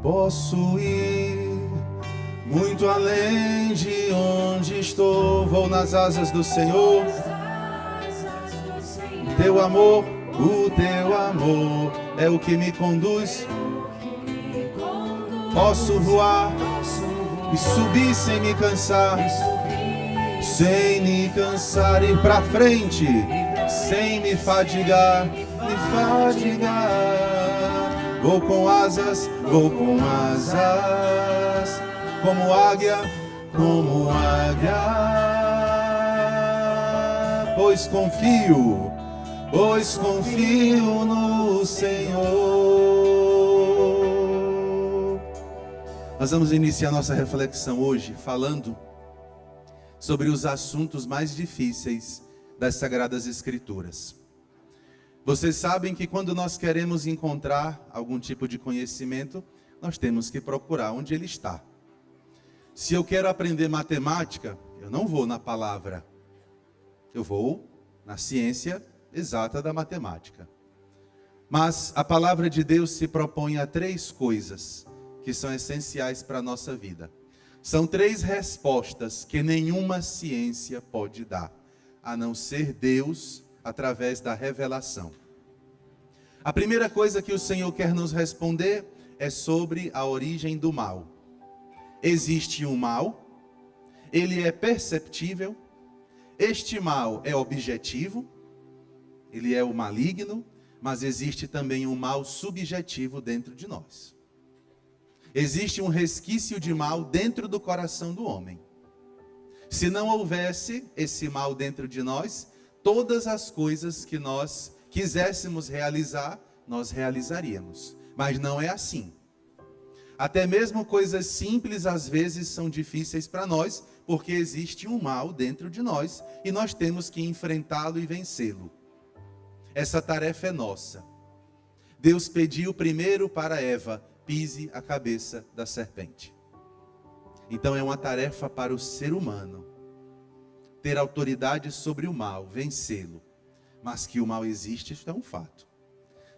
Posso ir muito além de onde estou. Vou nas asas do Senhor. Teu amor, o teu amor é o que me conduz. Posso voar e subir sem me cansar. Sem me cansar, ir pra frente, sem me fadigar, Vou com asas, como águia, pois confio no Senhor. Nós vamos iniciar nossa reflexão hoje falando sobre os assuntos mais difíceis das Sagradas Escrituras. Vocês sabem que quando nós queremos encontrar algum tipo de conhecimento, nós temos que procurar onde ele está. Se eu quero aprender matemática, eu não vou na palavra, eu vou na ciência exata da matemática. Mas a palavra de Deus se propõe a 3 coisas que são essenciais para a nossa vida. São 3 respostas que nenhuma ciência pode dar, a não ser Deus através da revelação. A primeira coisa que o Senhor quer nos responder é sobre a origem do mal. Existe um mal, ele é perceptível, este mal é objetivo, ele é o maligno, mas existe também um mal subjetivo dentro de nós. Existe um resquício de mal dentro do coração do homem. Se não houvesse esse mal dentro de nós, todas as coisas que nós quiséssemos realizar, nós realizaríamos. Mas não é assim. Até mesmo coisas simples às vezes são difíceis para nós, porque existe um mal dentro de nós e nós temos que enfrentá-lo e vencê-lo. Essa tarefa é nossa. Deus pediu primeiro para Eva: pise a cabeça da serpente. Então é uma tarefa para o ser humano ter autoridade sobre o mal, vencê-lo. Mas que o mal existe, isso é um fato.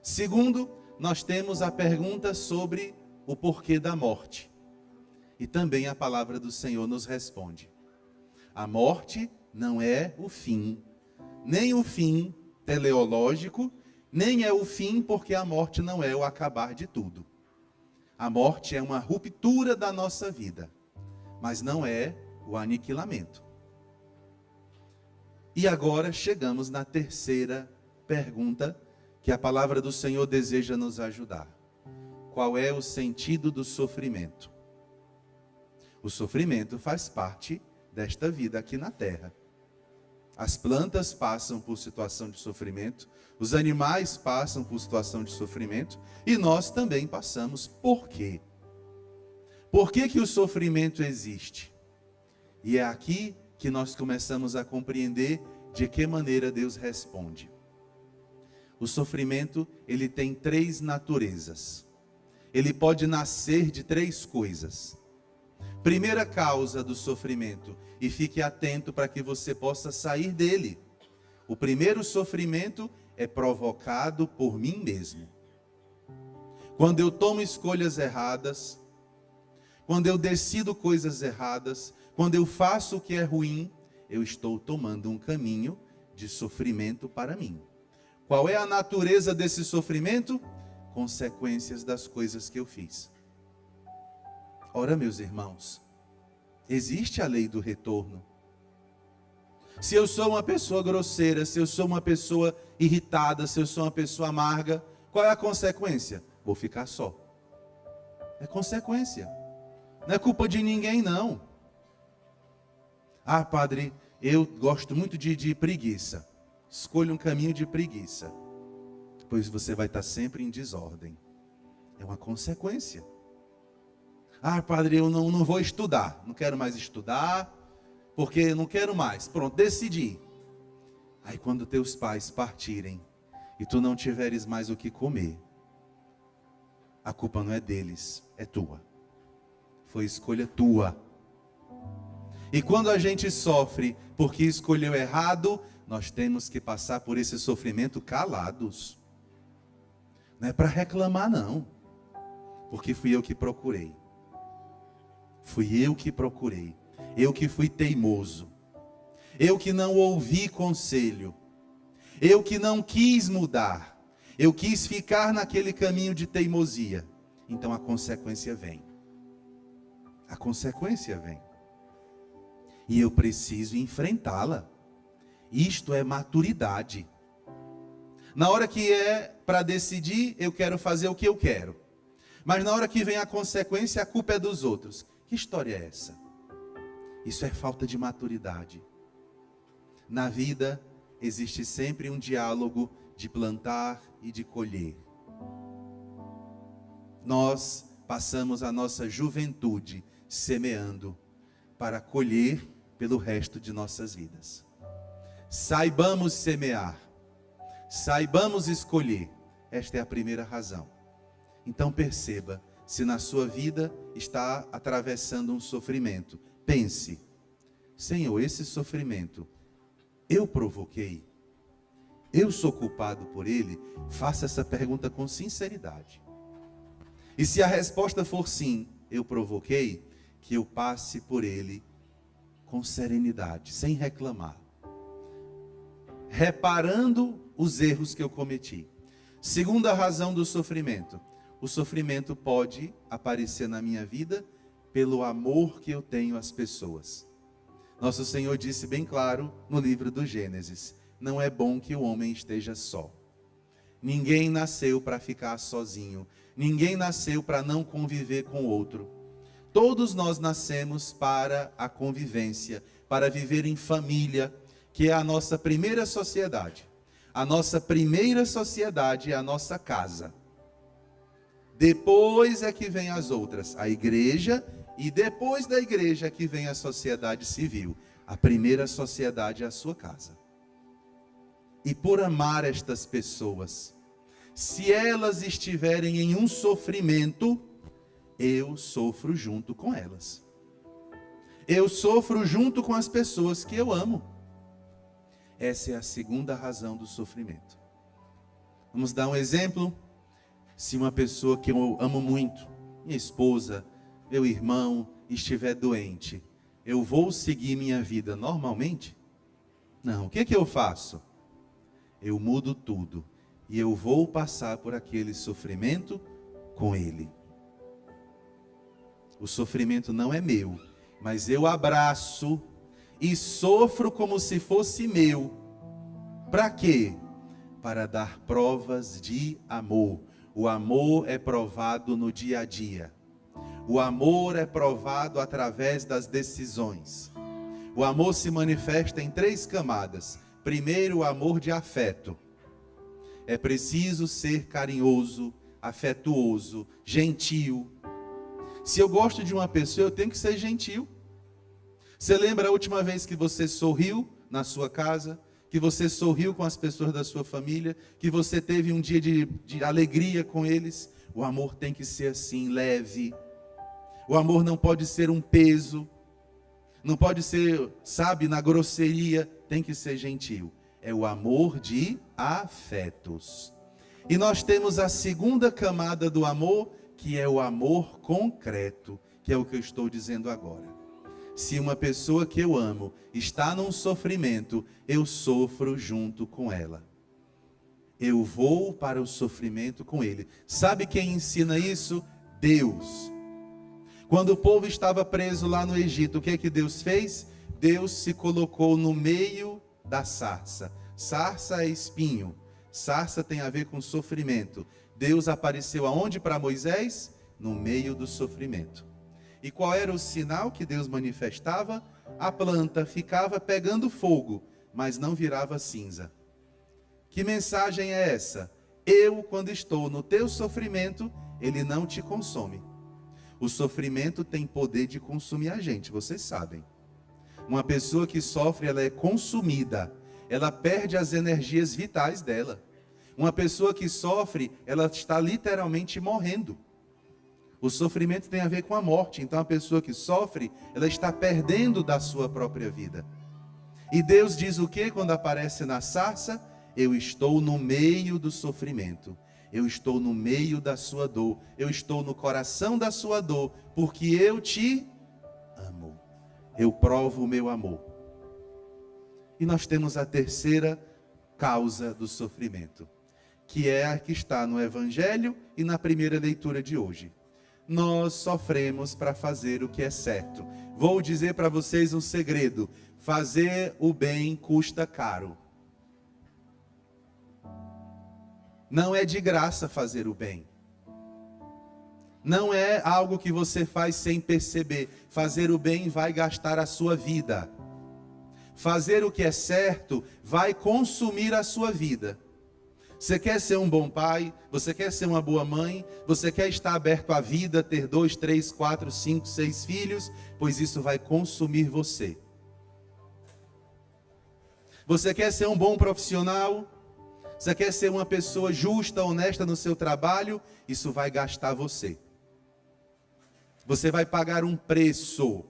Segundo, nós temos a pergunta sobre o porquê da morte. E também a palavra do Senhor nos responde. A morte não é o fim, nem o fim teleológico, nem é o fim, porque a morte não é o acabar de tudo. A morte é uma ruptura da nossa vida, mas não é o aniquilamento. E agora chegamos na terceira pergunta que a palavra do Senhor deseja nos ajudar. Qual é o sentido do sofrimento? O sofrimento faz parte desta vida aqui na terra. As plantas passam por situação de sofrimento, os animais passam por situação de sofrimento e nós também passamos. Por quê? Por que que o sofrimento existe? E é aqui que nós começamos a compreender de que maneira Deus responde. O sofrimento, ele tem 3 naturezas. Ele pode nascer de 3 coisas. Primeira causa do sofrimento, e fique atento para que você possa sair dele. O primeiro sofrimento é provocado por mim mesmo. Quando eu tomo escolhas erradas, quando eu decido coisas erradas, quando eu faço o que é ruim, eu estou tomando um caminho de sofrimento para mim. Qual é a natureza desse sofrimento? Consequências das coisas que eu fiz. Ora, meus irmãos, existe a lei do retorno. Se eu sou uma pessoa grosseira, se eu sou uma pessoa irritada, se eu sou uma pessoa amarga, qual é a consequência? Vou ficar só. É consequência. Não é culpa de ninguém, não. Ah, padre, eu gosto muito de preguiça. Escolha um caminho de preguiça, pois você vai estar sempre em desordem. É uma consequência. Ah, padre, eu não vou estudar. Não quero mais estudar, porque eu não quero mais. Pronto, decidi. Aí quando teus pais partirem e tu não tiveres mais o que comer, a culpa não é deles, é tua. Foi escolha tua. E quando a gente sofre porque escolheu errado, nós temos que passar por esse sofrimento calados. Não é para reclamar, não. Porque fui eu que procurei. Fui eu que procurei. Eu que fui teimoso. Eu que não ouvi conselho. Eu que não quis mudar. Eu quis ficar naquele caminho de teimosia. Então a consequência vem. A consequência vem. E eu preciso enfrentá-la. Isto é maturidade. Na hora que é para decidir, eu quero fazer o que eu quero. Mas na hora que vem a consequência, a culpa é dos outros. Que história é essa? Isso é falta de maturidade. Na vida, existe sempre um diálogo de plantar e de colher. Nós passamos a nossa juventude semeando para colher pelo resto de nossas vidas. Saibamos semear, saibamos escolher. Esta é a primeira razão. Então perceba, se na sua vida está atravessando um sofrimento, pense: Senhor, esse sofrimento eu provoquei? Eu sou culpado por ele? Faça essa pergunta com sinceridade. E se a resposta for sim, eu provoquei, que eu passe por ele com serenidade, sem reclamar, reparando os erros que eu cometi. Segunda razão do sofrimento: o sofrimento pode aparecer na minha vida pelo amor que eu tenho às pessoas. Nosso Senhor disse bem claro no livro do Gênesis: não é bom que o homem esteja só. Ninguém nasceu para ficar sozinho. Ninguém nasceu para não conviver com o outro. Todos nós nascemos para a convivência, para viver em família, que é a nossa primeira sociedade. A nossa primeira sociedade é a nossa casa. Depois é que vem as outras, a igreja, e depois da igreja é que vem a sociedade civil. A primeira sociedade é a sua casa. E por amar estas pessoas, se elas estiverem em um sofrimento, eu sofro junto com elas. Eu sofro junto com as pessoas que eu amo. Essa é a segunda razão do sofrimento. Vamos dar um exemplo. Se uma pessoa que eu amo muito, minha esposa, meu irmão, estiver doente, eu vou seguir minha vida normalmente? Não. O que eu faço? Eu mudo tudo. E eu vou passar por aquele sofrimento com ele. O sofrimento não é meu, mas eu abraço e sofro como se fosse meu. Para quê? Para dar provas de amor. O amor é provado no dia a dia. O amor é provado através das decisões. O amor se manifesta em 3 camadas. Primeiro, o amor de afeto. É preciso ser carinhoso, afetuoso, gentil. Se eu gosto de uma pessoa, eu tenho que ser gentil. Você lembra a última vez que você sorriu na sua casa? Que você sorriu com as pessoas da sua família? Que você teve um dia de alegria com eles? O amor tem que ser assim, leve. O amor não pode ser um peso. Não pode ser, sabe, na grosseria. Tem que ser gentil. É o amor de afetos. E nós temos a segunda camada do amor, que é o amor concreto, que é o que eu estou dizendo agora. Se uma pessoa que eu amo está num sofrimento, eu sofro junto com ela. Eu vou para o sofrimento com ele. Sabe quem ensina isso? Deus. Quando o povo estava preso lá no Egito, o que é que Deus fez? Deus se colocou no meio da sarça. Sarça é espinho. Sarça tem a ver com sofrimento. Deus apareceu aonde para Moisés? No meio do sofrimento. E qual era o sinal que Deus manifestava? A planta ficava pegando fogo, mas não virava cinza. Que mensagem é essa? Eu, quando estou no teu sofrimento, ele não te consome. O sofrimento tem poder de consumir a gente, vocês sabem. Uma pessoa que sofre, ela é consumida. Ela perde as energias vitais dela. Uma pessoa que sofre, ela está literalmente morrendo. O sofrimento tem a ver com a morte. Então a pessoa que sofre, ela está perdendo da sua própria vida. E Deus diz o que quando aparece na sarça? Eu estou no meio do sofrimento. Eu estou no meio da sua dor, eu estou no coração da sua dor, porque eu te amo. Eu provo o meu amor. E nós temos a terceira causa do sofrimento, que é a que está no Evangelho e na primeira leitura de hoje. Nós sofremos para fazer o que é certo. Vou dizer para vocês um segredo: fazer o bem custa caro. Não é de graça fazer o bem. Não é algo que você faz sem perceber. Fazer o bem vai gastar a sua vida. Fazer o que é certo vai consumir a sua vida. Você quer ser um bom pai? Você quer ser uma boa mãe? Você quer estar aberto à vida, ter 2, 3, 4, 5, 6 filhos? Pois isso vai consumir você. Você quer ser um bom profissional? Você quer ser uma pessoa justa, honesta no seu trabalho? Isso vai gastar você. Você vai pagar um preço.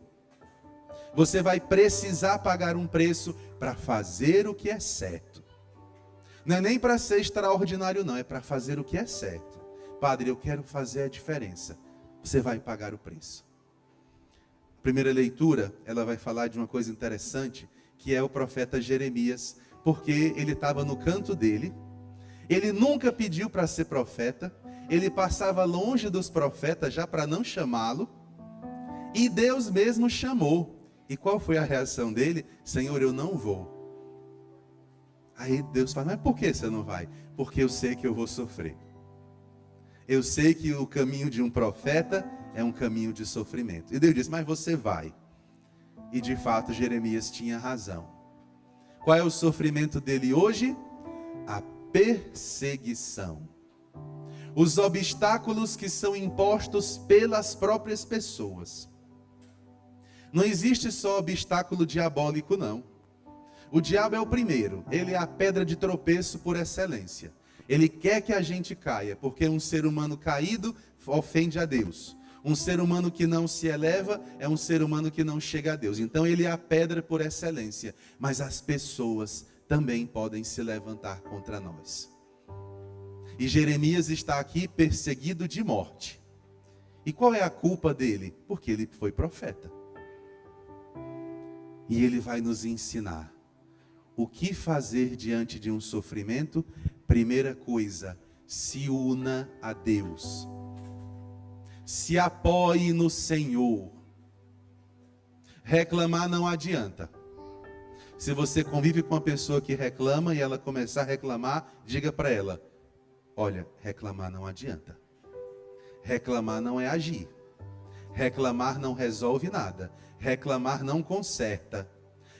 Você vai precisar pagar um preço para fazer o que é certo. Não é nem para ser extraordinário, não. É para fazer o que é certo. Padre, eu quero fazer a diferença. Você vai pagar o preço. A primeira leitura, ela vai falar de uma coisa interessante, que é o profeta Jeremias, porque ele estava no canto dele. Ele nunca pediu para ser profeta. Ele passava longe dos profetas já para não chamá-lo. E Deus mesmo chamou. E qual foi a reação dele? Senhor, eu não vou. Aí Deus fala, mas por que você não vai? Porque eu sei que eu vou sofrer. Eu sei que o caminho de um profeta é um caminho de sofrimento. E Deus disse, mas você vai. E de fato Jeremias tinha razão. Qual é o sofrimento dele hoje? A perseguição. Os obstáculos que são impostos pelas próprias pessoas. Não existe só obstáculo diabólico, não. O diabo é o primeiro. Ele é a pedra de tropeço por excelência. Ele quer que a gente caia, porque um ser humano caído ofende a Deus. Um ser humano que não se eleva é um ser humano que não chega a Deus. Então ele é a pedra por excelência. Mas as pessoas também podem se levantar contra nós. E Jeremias está aqui perseguido de morte. E qual é a culpa dele? Porque ele foi profeta. E ele vai nos ensinar o que fazer diante de um sofrimento. Primeira coisa, se una a Deus. Se apoie no Senhor. Reclamar não adianta. Se você convive com uma pessoa que reclama e ela começar a reclamar, diga para ela, olha, reclamar não adianta. Reclamar não é agir. Reclamar não resolve nada. Reclamar não conserta.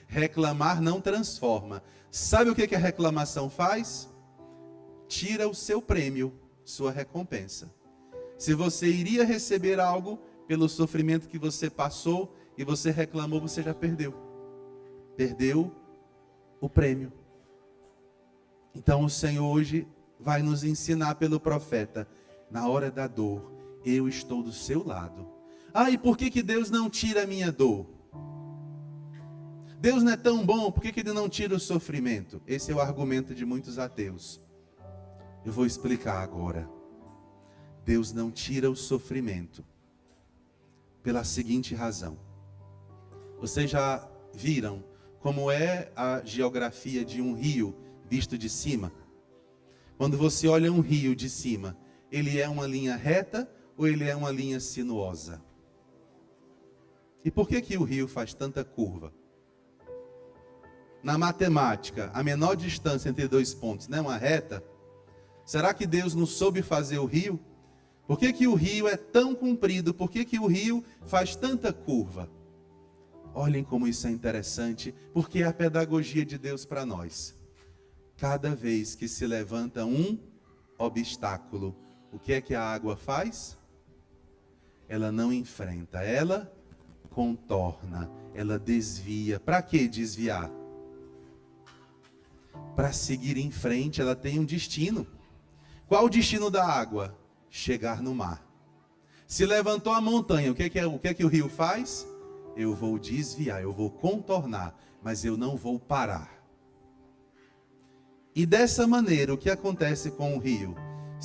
Reclamar não transforma. Sabe o que a reclamação faz? Tira o seu prêmio, sua recompensa. Se você iria receber algo pelo sofrimento que você passou e você reclamou, você já perdeu. Perdeu o prêmio. Então o Senhor hoje vai nos ensinar pelo profeta, na hora da dor, eu estou do seu lado. Ah, e por que Deus não tira a minha dor? Deus não é tão bom, por que Ele não tira o sofrimento? Esse é o argumento de muitos ateus. Eu vou explicar agora. Deus não tira o sofrimento pela seguinte razão. Vocês já viram como é a geografia de um rio visto de cima? Quando você olha um rio de cima, ele é uma linha reta ou ele é uma linha sinuosa? E por que o rio faz tanta curva? Na matemática, a menor distância entre dois pontos não é uma reta? Será que Deus não soube fazer o rio? Por que o rio é tão comprido? Por que o rio faz tanta curva? Olhem como isso é interessante, porque é a pedagogia de Deus para nós. Cada vez que se levanta um obstáculo, o que é que a água faz? Ela não enfrenta, ela contorna, ela desvia. Para que desviar? Para seguir em frente, ela tem um destino. Qual o destino da água? Chegar no mar. Se levantou a montanha, o que é que o rio faz? Eu vou desviar, eu vou contornar, mas eu não vou parar. E dessa maneira, o que acontece com o rio?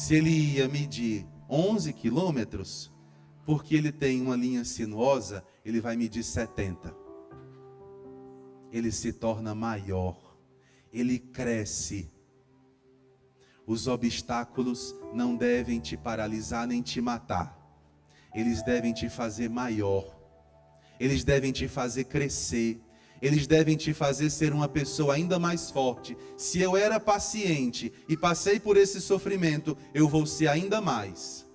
Se ele ia medir 11 quilômetros, porque ele tem uma linha sinuosa, ele vai medir 70. Ele se torna maior, ele cresce. Os obstáculos não devem te paralisar nem te matar. Eles devem te fazer maior. Eles devem te fazer crescer. Eles devem te fazer ser uma pessoa ainda mais forte. Se eu era paciente e passei por esse sofrimento, eu vou ser ainda mais.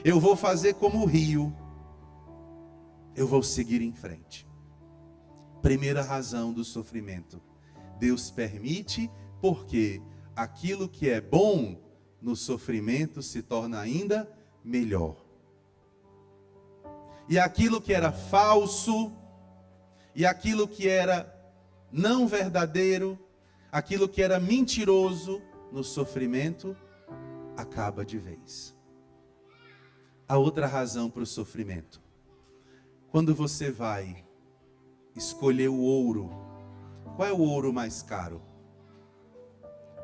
Eu vou fazer como o rio. Eu vou seguir em frente. Primeira razão do sofrimento. Deus permite porque aquilo que é bom no sofrimento se torna ainda melhor. E aquilo que era falso, e aquilo que era não verdadeiro, aquilo que era mentiroso no sofrimento, acaba de vez. A outra razão para o sofrimento. Quando você vai escolher o ouro, qual é o ouro mais caro?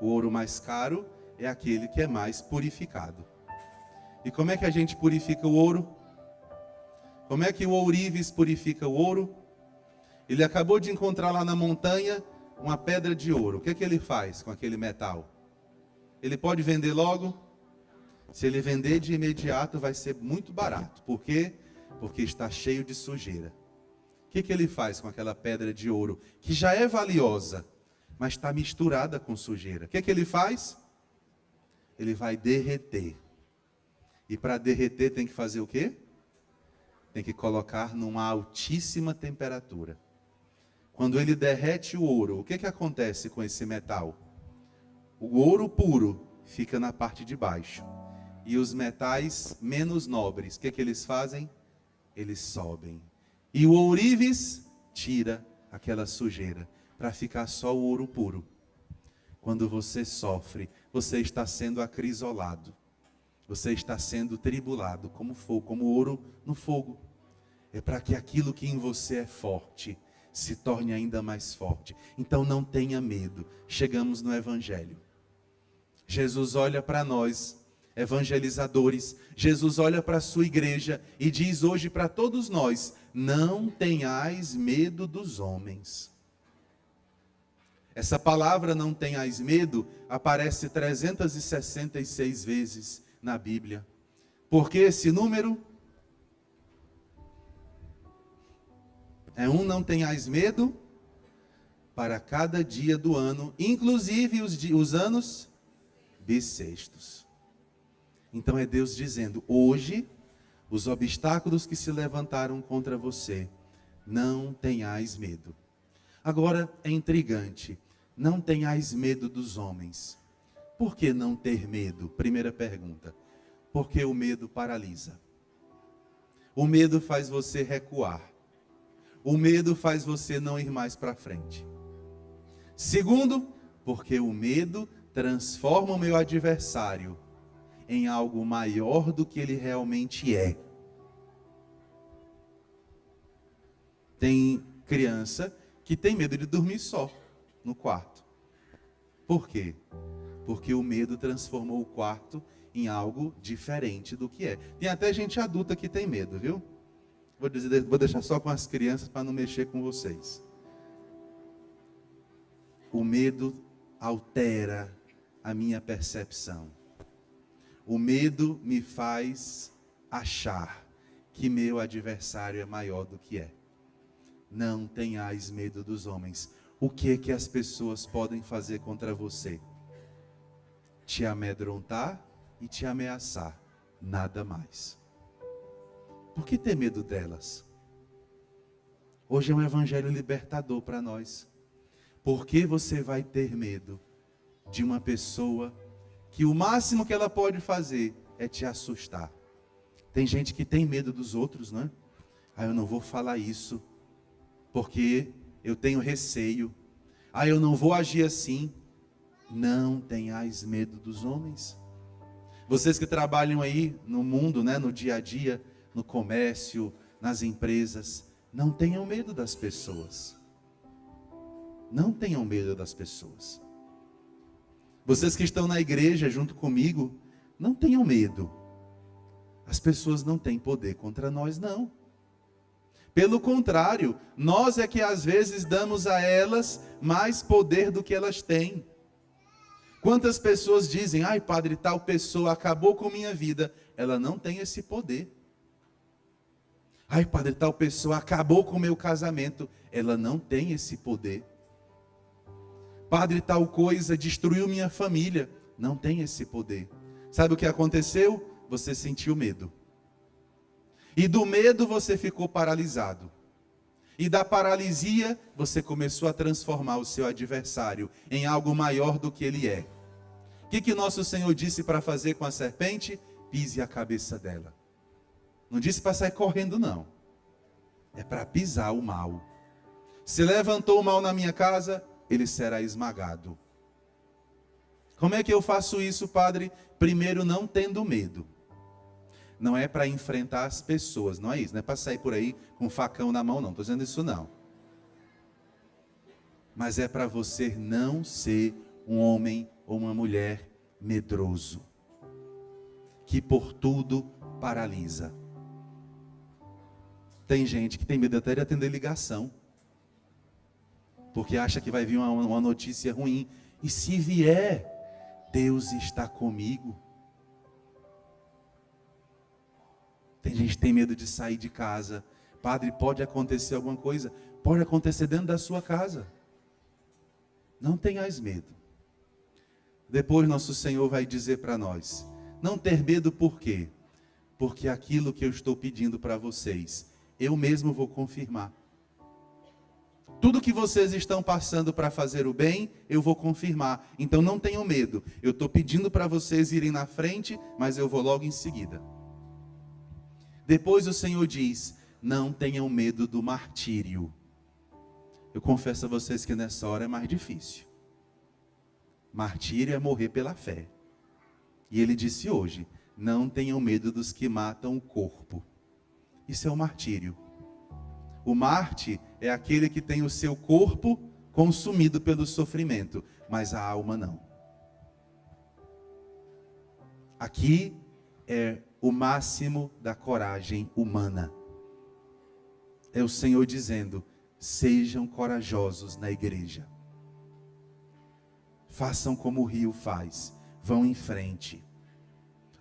O ouro mais caro é aquele que é mais purificado. E como é que a gente purifica o ouro? Como é que o ourives purifica o ouro? Ele acabou de encontrar lá na montanha uma pedra de ouro. O que é que ele faz com aquele metal? Ele pode vender logo? Se ele vender de imediato vai ser muito barato. Por quê? Porque está cheio de sujeira. O que é que ele faz com aquela pedra de ouro? Que já é valiosa, mas está misturada com sujeira. O que é que ele faz? Ele vai derreter. E para derreter tem que fazer o quê? Tem que colocar numa altíssima temperatura. Quando ele derrete o ouro, o que que acontece com esse metal? O ouro puro fica na parte de baixo. E os metais menos nobres, o que que eles fazem? Eles sobem. E o ourives tira aquela sujeira para ficar só o ouro puro. Quando você sofre, você está sendo acrisolado. Você está sendo tribulado como fogo, como ouro no fogo. É para que aquilo que em você é forte se torne ainda mais forte. Então não tenha medo. Chegamos no Evangelho. Jesus olha para nós, evangelizadores. Jesus olha para a sua igreja e diz hoje para todos nós: não tenhais medo dos homens. Essa palavra não tenhais medo aparece 366 vezes na Bíblia. Por que esse número? É não tenhais medo para cada dia do ano, inclusive os anos bissextos. Então é Deus dizendo, hoje, os obstáculos que se levantaram contra você, não tenhais medo. Agora é intrigante, não tenhais medo dos homens. Por que não ter medo? Primeira pergunta. Porque o medo paralisa. O medo faz você recuar. O medo faz você não ir mais para frente. Segundo, porque o medo transforma o meu adversário em algo maior do que ele realmente é. Tem criança que tem medo de dormir só no quarto. Por quê? Porque o medo transformou o quarto em algo diferente do que é. Tem até gente adulta que tem medo, viu? Vou deixar só com as crianças para não mexer com vocês. O medo altera a minha percepção. O medo me faz achar que meu adversário é maior do que é. Não tenhais medo dos homens. O que é que as pessoas podem fazer contra você? Te amedrontar e te ameaçar. Nada mais. Por que ter medo delas? Hoje é um evangelho libertador para nós. Por que você vai ter medo de uma pessoa que o máximo que ela pode fazer é te assustar? Tem gente que tem medo dos outros, não é? Ah, eu não vou falar isso, porque eu tenho receio. Ah, eu não vou agir assim. Não tenhais medo dos homens. Vocês que trabalham aí no mundo, né, no dia a dia, no comércio, nas empresas, não tenham medo das pessoas. Não tenham medo das pessoas. Vocês que estão na igreja junto comigo, não tenham medo. As pessoas não têm poder contra nós, não. Pelo contrário, nós é que às vezes damos a elas mais poder do que elas têm. Quantas pessoas dizem, ai padre, tal pessoa acabou com minha vida. Ela não tem esse poder. Ai padre, tal pessoa acabou com o meu casamento. Ela não tem esse poder. Padre, tal coisa destruiu minha família. Não tem esse poder. Sabe o que aconteceu? Você sentiu medo. E do medo você ficou paralisado. E da paralisia você começou a transformar o seu adversário em algo maior do que ele é. O que nosso Senhor disse para fazer com a serpente? Pise a cabeça dela. Não disse para sair correndo, não. É para pisar o mal. Se levantou o mal na minha casa, ele será esmagado. Como é que eu faço isso, padre? Primeiro, não tendo medo. Não é para enfrentar as pessoas, não é isso. Não é para sair por aí com um facão na mão, não. Estou dizendo isso, não. Mas é para você não ser um homem ou uma mulher medroso, que por tudo paralisa. Tem gente que tem medo até de atender ligação, porque acha que vai vir uma notícia ruim. E se vier, Deus está comigo. Tem gente que tem medo de sair de casa. Padre, pode acontecer alguma coisa? Pode acontecer dentro da sua casa. Não tenhais medo. Depois nosso Senhor vai dizer para nós, não ter medo por quê? Porque aquilo que eu estou pedindo para vocês, eu mesmo vou confirmar. Tudo que vocês estão passando para fazer o bem, eu vou confirmar. Então não tenham medo. Eu estou pedindo para vocês irem na frente, mas eu vou logo em seguida. Depois o Senhor diz, não tenham medo do martírio. Eu confesso a vocês que nessa hora é mais difícil. Martírio é morrer pela fé. E ele disse hoje, não tenham medo dos que matam o corpo. Isso é o martírio. O mártir é aquele que tem o seu corpo consumido pelo sofrimento, mas a alma não. Aqui é o máximo da coragem humana. É o Senhor dizendo, sejam corajosos na igreja. Façam como o rio faz, vão em frente.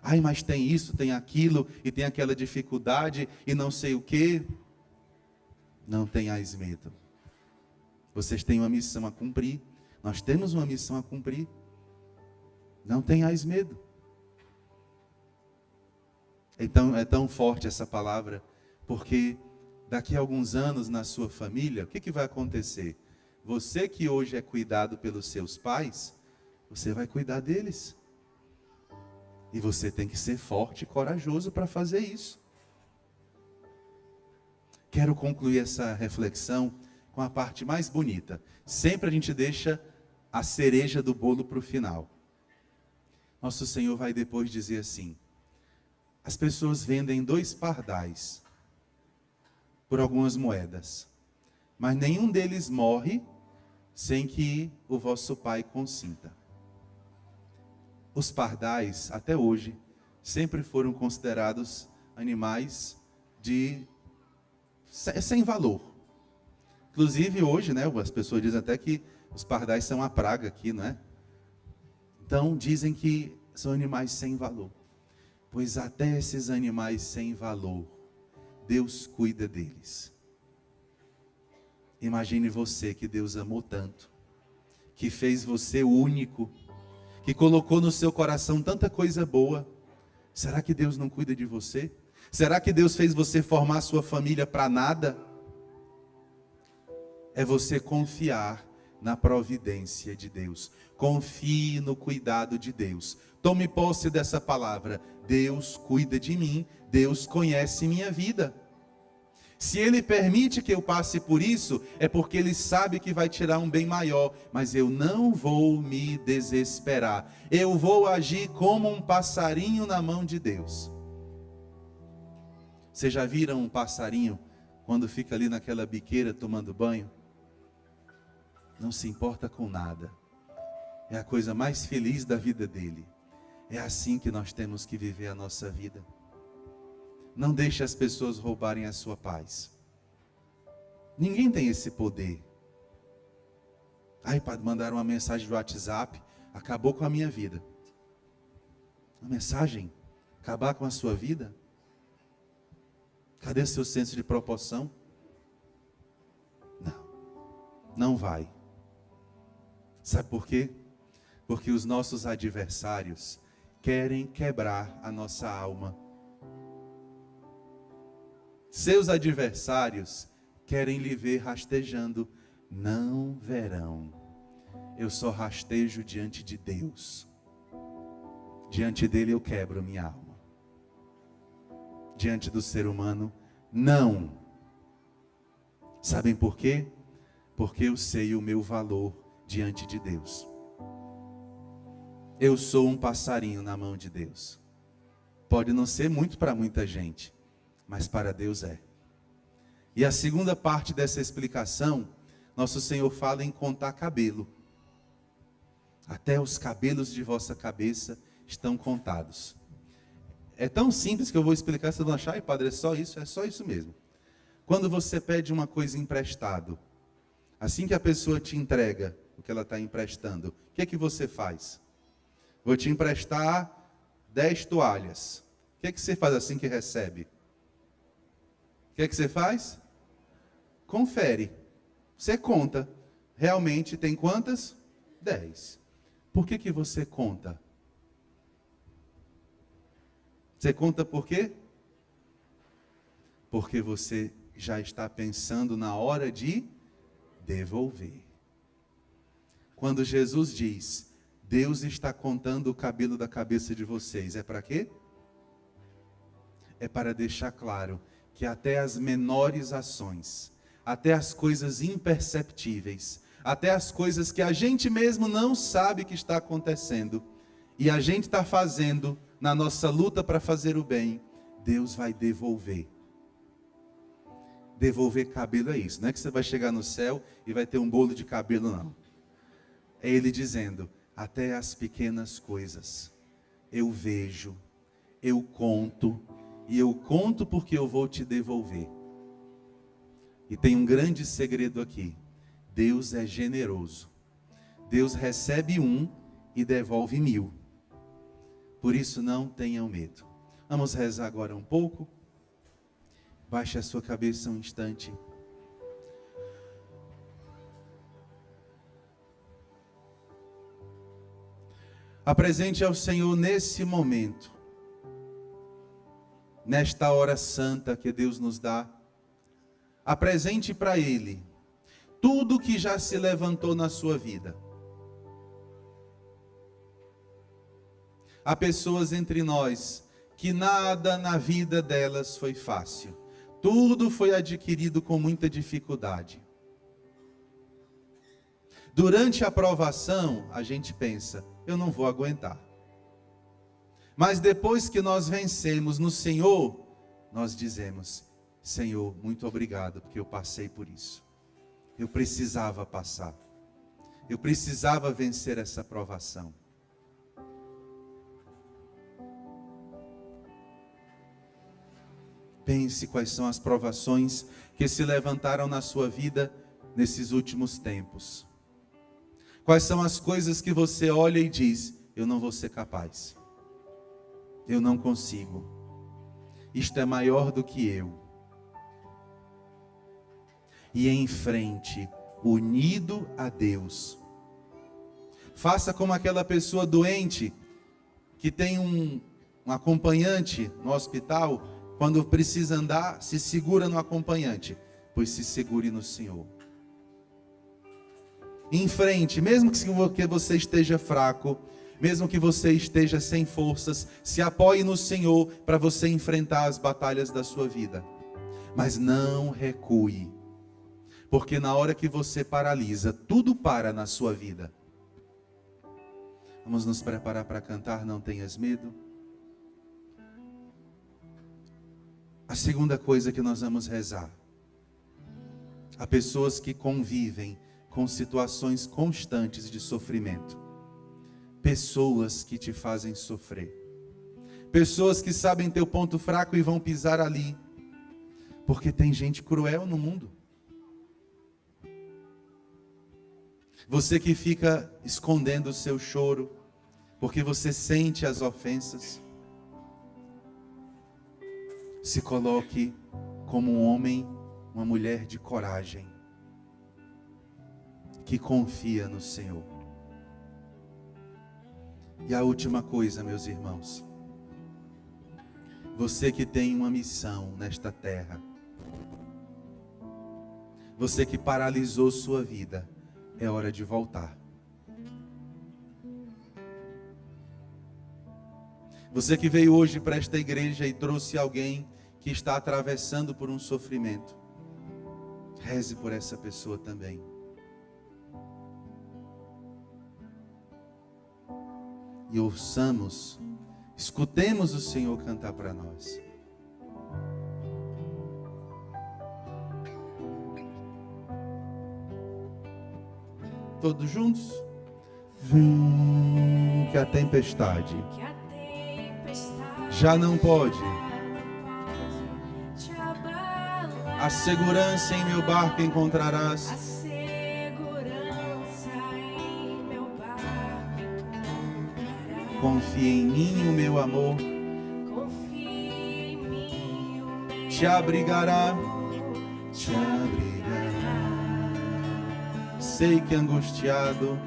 Ai, mas tem isso, tem aquilo, e tem aquela dificuldade, e não sei o quê. Não tenhais medo. Vocês têm uma missão a cumprir. Nós temos uma missão a cumprir. Não tenhais medo. Então é tão forte essa palavra, porque daqui a alguns anos na sua família, o que vai acontecer? Você que hoje é cuidado pelos seus pais, você vai cuidar deles. E você tem que ser forte e corajoso para fazer isso. Quero concluir essa reflexão com a parte mais bonita. Sempre a gente deixa a cereja do bolo para o final. Nosso Senhor vai depois dizer assim, as pessoas vendem 2 pardais por algumas moedas, mas nenhum deles morre sem que o vosso Pai consinta. Os pardais, até hoje, sempre foram considerados animais sem valor. Inclusive hoje, né, as pessoas dizem até que os pardais são a praga aqui, não é? Então dizem que são animais sem valor. Pois até esses animais sem valor, Deus cuida deles. Imagine você que Deus amou tanto, que fez você único, que colocou no seu coração tanta coisa boa. Será que Deus não cuida de você? Será que Deus fez você formar sua família para nada? É você confiar na providência de Deus. Confie no cuidado de Deus. Tome posse dessa palavra. Deus cuida de mim. Deus conhece minha vida. Se Ele permite que eu passe por isso, é porque Ele sabe que vai tirar um bem maior. Mas eu não vou me desesperar. Eu vou agir como um passarinho na mão de Deus. Vocês já viram um passarinho quando fica ali naquela biqueira tomando banho? Não se importa com nada. É a coisa mais feliz da vida dele. É assim que nós temos que viver a nossa vida. Não deixe as pessoas roubarem a sua paz. Ninguém tem esse poder. Ai, padre, mandaram uma mensagem do WhatsApp, acabou com a minha vida. Uma mensagem? Acabar com a sua vida? Cadê seu senso de proporção? Não vai. Sabe por quê? Porque os nossos adversários querem quebrar a nossa alma. Seus adversários querem lhe ver rastejando. Não verão. Eu só rastejo diante de Deus. Diante dele eu quebro minha alma. Diante do ser humano, não. Sabem por quê? Porque eu sei o meu valor diante de Deus. Eu sou um passarinho na mão de Deus. Pode não ser muito para muita gente, mas para Deus é. E a segunda parte dessa explicação, nosso Senhor fala em contar cabelo. Até os cabelos de vossa cabeça estão contados. É tão simples que eu vou explicar, vocês vão achar, ai padre, é só isso mesmo. Quando você pede uma coisa emprestado, assim que a pessoa te entrega o que ela está emprestando, o que é que você faz? Vou te emprestar 10 toalhas. O que é que você faz assim que recebe? O que é que você faz? Confere. Você conta. Realmente tem quantas? 10. Por que você conta? Você conta por quê? Porque você já está pensando na hora de devolver. Quando Jesus diz, Deus está contando o cabelo da cabeça de vocês, é para quê? É para deixar claro que até as menores ações, até as coisas imperceptíveis, até as coisas que a gente mesmo não sabe que está acontecendo, e a gente está fazendo na nossa luta para fazer o bem, Deus vai devolver. Devolver cabelo é isso, não é que você vai chegar no céu e vai ter um bolo de cabelo, não. É Ele dizendo, até as pequenas coisas, eu vejo, eu conto, e eu conto porque eu vou te devolver. E tem um grande segredo aqui, Deus é generoso. Deus recebe 1 e devolve 1000. Por isso não tenham medo. Vamos rezar agora um pouco. Baixe a sua cabeça um instante. Apresente ao Senhor nesse momento, nesta hora santa que Deus nos dá. Apresente para Ele tudo que já se levantou na sua vida. Há pessoas entre nós que nada na vida delas foi fácil. Tudo foi adquirido com muita dificuldade. Durante a provação, a gente pensa, eu não vou aguentar. Mas depois que nós vencemos no Senhor, nós dizemos, Senhor, muito obrigado, porque eu passei por isso. Eu precisava passar. Eu precisava vencer essa provação. Pense quais são as provações que se levantaram na sua vida nesses últimos tempos. Quais são as coisas que você olha e diz, eu não vou ser capaz. Eu não consigo. Isto é maior do que eu. E em frente, unido a Deus. Faça como aquela pessoa doente que tem um acompanhante no hospital. Quando precisa andar, se segura no acompanhante, pois se segure no Senhor. Em frente, mesmo que você esteja fraco, mesmo que você esteja sem forças, se apoie no Senhor para você enfrentar as batalhas da sua vida. Mas não recue, porque na hora que você paralisa, tudo para na sua vida. Vamos nos preparar para cantar, não tenhas medo. A segunda coisa que nós vamos rezar. Há pessoas que convivem com situações constantes de sofrimento. pessoas que te fazem sofrer. Pessoas que sabem teu ponto fraco e vão pisar ali. Porque tem gente cruel no mundo. Você que fica escondendo o seu choro, porque você sente as ofensas. Se coloque como um homem, uma mulher de coragem, que confia no Senhor. E a última coisa, meus irmãos, você que tem uma missão nesta terra, você que paralisou sua vida, é hora de voltar. Você que veio hoje para esta igreja e trouxe alguém que está atravessando por um sofrimento, reze por essa pessoa também. E ouçamos, escutemos o Senhor cantar para nós. Todos juntos? Vem que a tempestade já não pode. A segurança em meu barco encontrarás. Confia em mim o meu amor. Te abrigará. Te abrigará. Sei que angustiado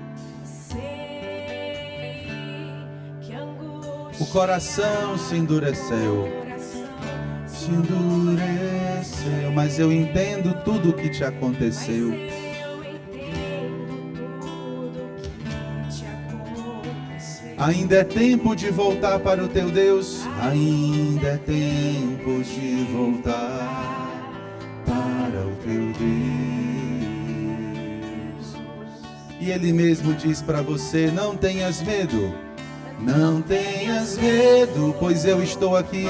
o coração se endureceu. Se endureceu, mas eu entendo tudo o que te aconteceu. Ainda é tempo de voltar para o teu Deus. Ainda é tempo de voltar para o teu Deus. E Ele mesmo diz para você: não tenhas medo, não tenhas medo, pois eu estou aqui.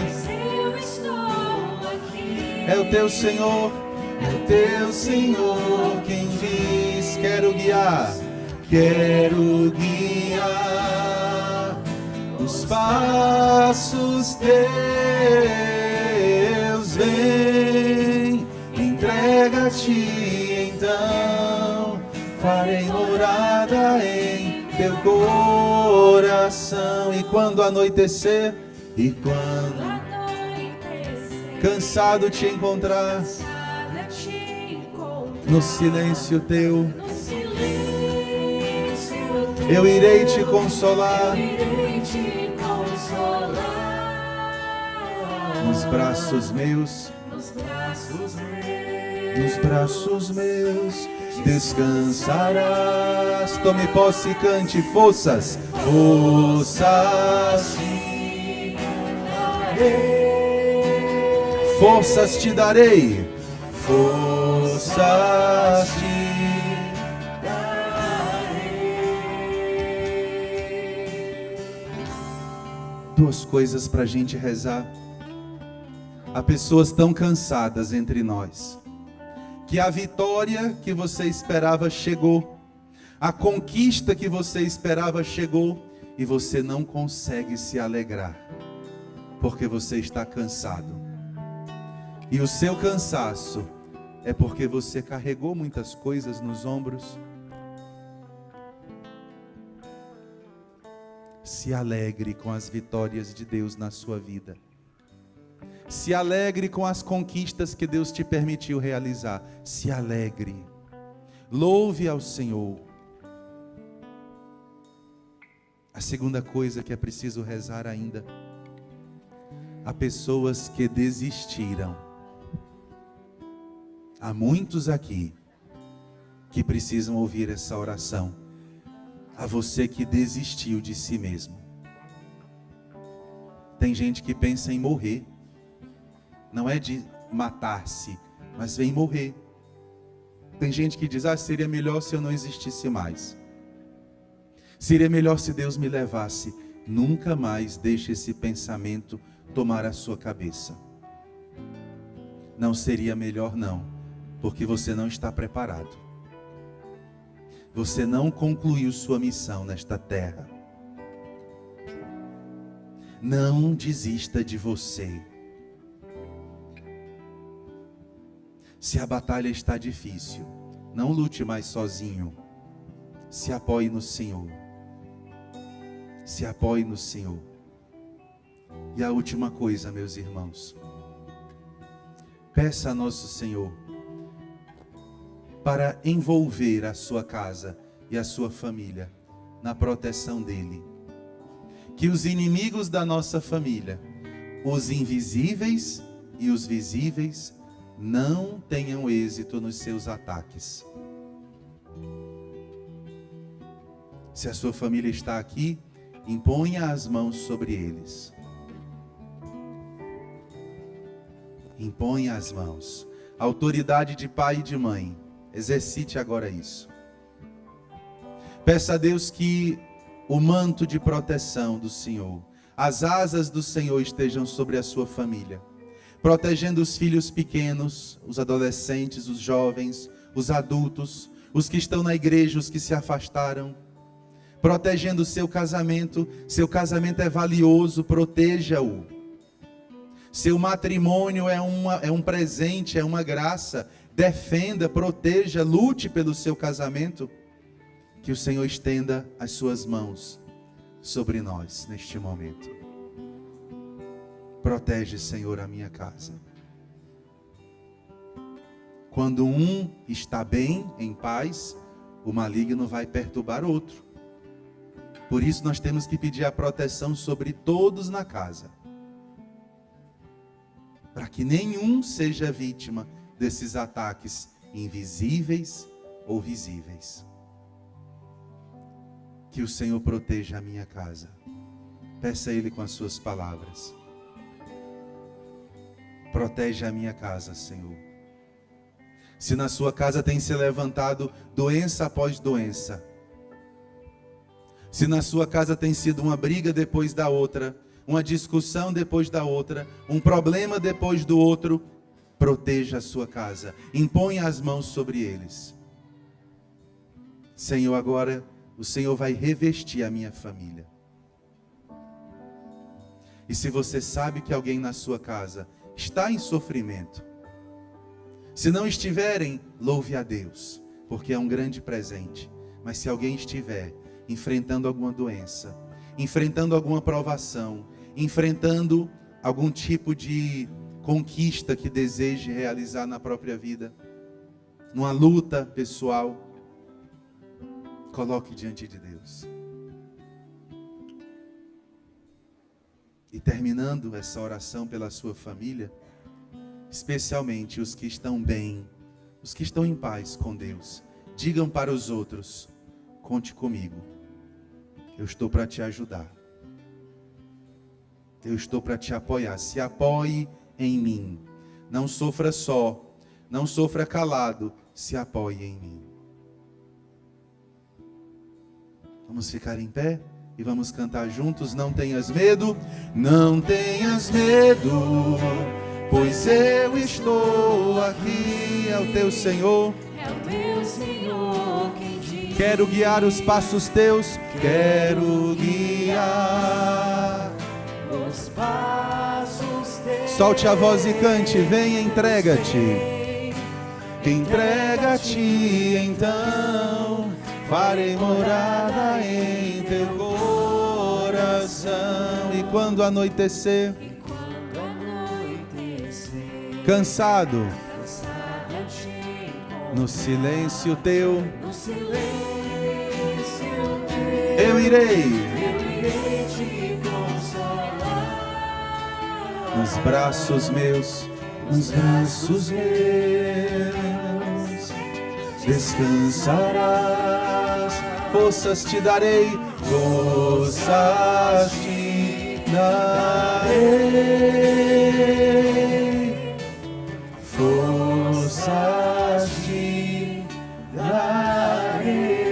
É o teu Senhor, é o teu Senhor quem diz: quero guiar os passos teus. Vem, entrega-te então, farei morada em teu coração. E quando anoitecer, cansado te encontrar, no silêncio teu, eu irei te consolar. Nos braços meus, descansarás. Tome posse e cante: forças, forças te darei, forças te darei. Duas coisas para a gente rezar. Há pessoas tão cansadas entre nós, que a vitória que você esperava chegou, a conquista que você esperava chegou, e você não consegue se alegrar, porque você está cansado. E o seu cansaço é porque você carregou muitas coisas nos ombros. Se alegre com as vitórias de Deus na sua vida. Se alegre com as conquistas que Deus te permitiu realizar. Se alegre. Louve ao Senhor. A segunda coisa que é preciso rezar ainda. Há pessoas que desistiram. Há muitos aqui que precisam ouvir essa oração. A você que desistiu de si mesmo. Tem gente que pensa em morrer. Não é de matar-se, mas vem morrer. Tem gente que diz: seria melhor se eu não existisse mais. Seria melhor se Deus me levasse. Nunca mais deixe esse pensamento tomar a sua cabeça. Não seria melhor não, porque você não está preparado. Você não concluiu sua missão nesta terra. não desista de você. Se a batalha está difícil, não lute mais sozinho. Se apoie no Senhor. Se apoie no Senhor. E a última coisa, meus irmãos, peça a nosso Senhor para envolver a sua casa e a sua família na proteção dele. Que os inimigos da nossa família, os invisíveis e os visíveis, não tenham êxito nos seus ataques. Se a sua família está aqui, imponha as mãos sobre eles. Imponha as mãos. Autoridade de pai e de mãe, exercite agora isso. Peça a Deus que o manto de proteção do Senhor, as asas do Senhor estejam sobre a sua família, protegendo os filhos pequenos, os adolescentes, os jovens, os adultos, os que estão na igreja, os que se afastaram, protegendo o seu casamento é valioso, proteja-o. Seu matrimônio é um presente, é uma graça, defenda, proteja, lute pelo seu casamento. Que o Senhor estenda as suas mãos sobre nós neste momento. Protege, Senhor, a minha casa. Quando um está bem, em paz, o maligno vai perturbar outro. Por isso nós temos que pedir a proteção sobre todos na casa, para que nenhum seja vítima desses ataques invisíveis ou visíveis. Que o Senhor proteja a minha casa. Peça a Ele com as suas palavras. Protege a minha casa, Senhor. Se na sua casa tem se levantado doença após doença, se na sua casa tem sido uma briga depois da outra, uma discussão depois da outra, um problema depois do outro, proteja a sua casa. Imponha as mãos sobre eles. Senhor, agora o Senhor vai revestir a minha família. E se você sabe que alguém na sua casa está em sofrimento, se não estiverem, louve a Deus, porque é um grande presente. Mas se alguém estiver enfrentando alguma doença, enfrentando alguma provação, enfrentando algum tipo de conquista que deseje realizar na própria vida, numa luta pessoal, coloque diante de Deus. E terminando essa oração pela sua família, especialmente os que estão bem, os que estão em paz com Deus, digam para os outros: conte comigo, eu estou para te ajudar, eu estou para te apoiar. Se apoie em mim, não sofra só, não sofra calado, se apoie em mim. Vamos ficar em pé e vamos cantar juntos. Não tenhas medo, não tenhas medo, pois eu estou aqui. É o teu Senhor, é o teu Senhor quem diz. Quero guiar os passos teus, quero guiar Os passos teus. Solte a voz e cante, venha, entrega-te. Entrega-te então, farei morada em teu coração. E quando anoitecer, cansado, no silêncio teu, eu irei te consolar. nos braços meus, descansarás, forças te darei, forças te darei, forças te darei.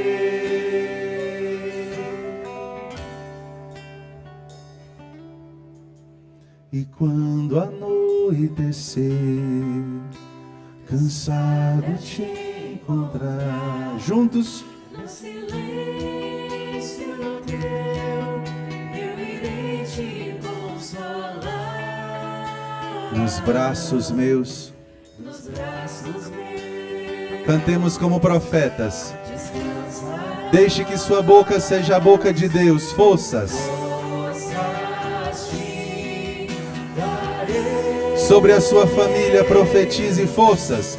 E quando anoitecer, cansado te encontrar, juntos No silêncio teu, eu irei te nos braços meus. nos braços meus. Cantemos como profetas. Descansarei. Deixe que sua boca seja a boca de Deus. Forças. Forças te darei. Sobre a sua família profetize forças.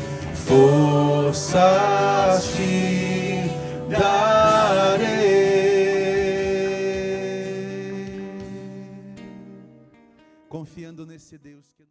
Forças te darei. Confiando nesse Deus que